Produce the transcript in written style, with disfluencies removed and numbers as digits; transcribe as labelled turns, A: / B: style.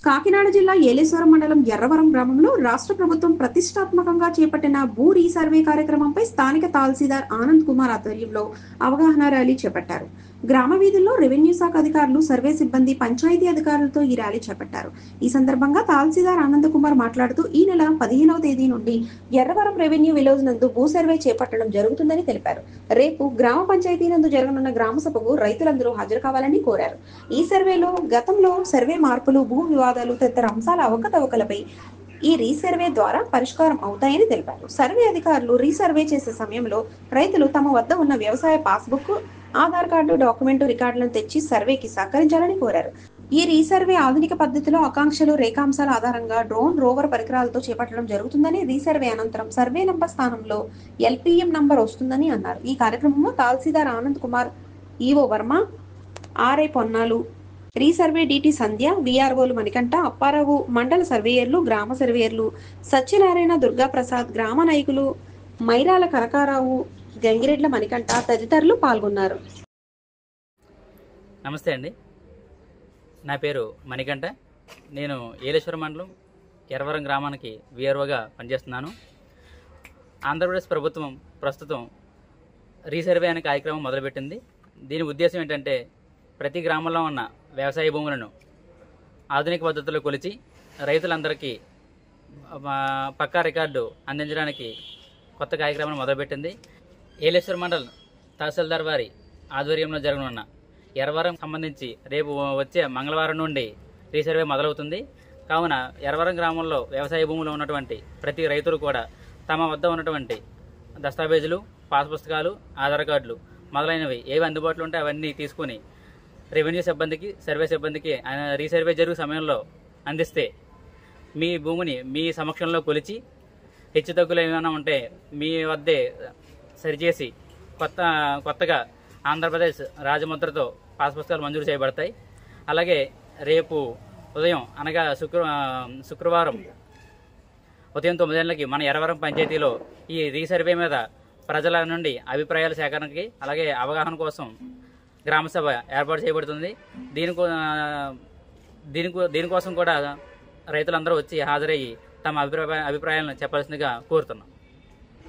A: కాకినాడ జిల్లా ఏలేశ్వరం మండలం ఎర్రవరం గ్రామంలో రాష్ట్ర ప్రభుత్వం ప్రతిష్టాత్మకంగా చేపట్టిన భూ రీసర్వే కార్యక్రమంపై స్థానిక తహసీల్దార్ ఆనంద్ కుమార్ ఆధ్వర్యంలో అవగాహన ర్యాలీ చేపట్టారు. గ్రామ వీధుల్లో రెవెన్యూ శాఖ అధికారులు, సర్వే సిబ్బంది, పంచాయతీ అధికారులతో ఈ ర్యాలీ చేపట్టారు. ఈ సందర్భంగా తహసీల్దార్ ఆనంద్ కుమార్ మాట్లాడుతూ ఈ నెల 15వ తేదీ నుండి ఎర్రవరం రెవెన్యూ విలేజ్ నందు భూ సర్వే చేపట్టడం జరుగుతుందని తెలిపారు. రేపు గ్రామ పంచాయతీ నందు జరగనున్న గ్రామ సభకు రైతులందరూ హాజరు కావాలని కోరారు. ఈ సర్వేలో గతంలో సర్వే మార్పులు, భూ వివాదాలు తదితర అంశాల అవకతవకలపై ఈ రీసర్వే ద్వారా పరిష్కారం అవుతాయని తెలిపారు. సర్వే అధికారులు రీసర్వే చేసే సమయంలో రైతులు తమ వద్ద ఉన్న వ్యవసాయ పాస్బుక్, ఆధార్ కార్డు, డాక్యుమెంటు రికార్డులను తెచ్చి సర్వేకి సహకరించాలని కోరారు. ఈ రీసర్వే ఆధునిక పద్ధతిలో ఆకాంక్షలు, రేఖాంశాల ఆధారంగా డ్రోన్, రోవర్ పరికరాలతో చేపట్టడం జరుగుతుందని, రీసర్వే అనంతరం సర్వే నంబర్ స్థానంలో LPM నంబర్ వస్తుందని అన్నారు. ఈ కార్యక్రమంలో తహసీల్దార్ Anand Kumar, EO Varma, RI Ponnalu, resurvey DT Sandhya, VROలు మణికంఠ, అప్పారావు, మండల సర్వేయర్లు, గ్రామ సర్వేయర్లు సత్యనారాయణ, దుర్గాప్రసాద్, గ్రామ నాయకులు మైరాల కనకారావు, గంగిరెడ్ల మణికంఠ తదితరులు పాల్గొన్నారు.
B: నమస్తే అండి, నా పేరు మణికంఠ. నేను ఏలేశ్వరం మండలం ఎర్రవరం గ్రామానికి VROగా పనిచేస్తున్నాను. ఆంధ్రప్రదేశ్ ప్రభుత్వం ప్రస్తుతం రీసర్వే అనే కార్యక్రమం మొదలుపెట్టింది. దీని ఉద్దేశం ఏంటంటే ప్రతి గ్రామంలో ఉన్న వ్యవసాయ భూములను ఆధునిక పద్ధతిలో కొలిచి రైతులందరికీ పక్కా రికార్డు అందించడానికి కొత్త కార్యక్రమం మొదలుపెట్టింది. ఏలేశ్వరం మండల్ తహసీల్దార్ వారి ఆధ్వర్యంలో జరగనున్న ఎర్రవరం సంబంధించి రేపు వచ్చే మంగళవారం నుండి రీసర్వే మొదలవుతుంది. కావున ఎర్రవరం గ్రామంలో వ్యవసాయ భూములు ఉన్నటువంటి ప్రతి రైతులు కూడా తమ వద్ద ఉన్నటువంటి దస్తావేజులు, పాస్ పుస్తకాలు, ఆధార్ కార్డులు మొదలైనవి ఏవి అందుబాటులో ఉంటే అవన్నీ తీసుకుని రెవెన్యూ సిబ్బందికి, సర్వే సిబ్బందికి రీసర్వే జరుగు సమయంలో అందిస్తే మీ భూమిని మీ సమక్షంలో కొలిచి హెచ్చుతగ్గులు ఏమైనా ఉంటే మీ వద్దే సరిచేసి కొత్తగా ఆంధ్రప్రదేశ్ రాజముద్రతో పాస్ పుస్తకాలు మంజూరు చేయబడతాయి. అలాగే రేపు ఉదయం అనగా శుక్రవారం ఉదయం 9 గంటలకి మన ఎర్రవరం పంచాయతీలో ఈ రీసర్వే మీద ప్రజల నుండి అభిప్రాయాల సేకరణకి, అలాగే అవగాహన కోసం గ్రామసభ ఏర్పాటు చేయబడుతుంది. దీనికోసం కూడా రైతులందరూ వచ్చి హాజరయ్యి తమ అభిప్రాయాలను చెప్పాల్సిందిగా కోరుతున్నాం.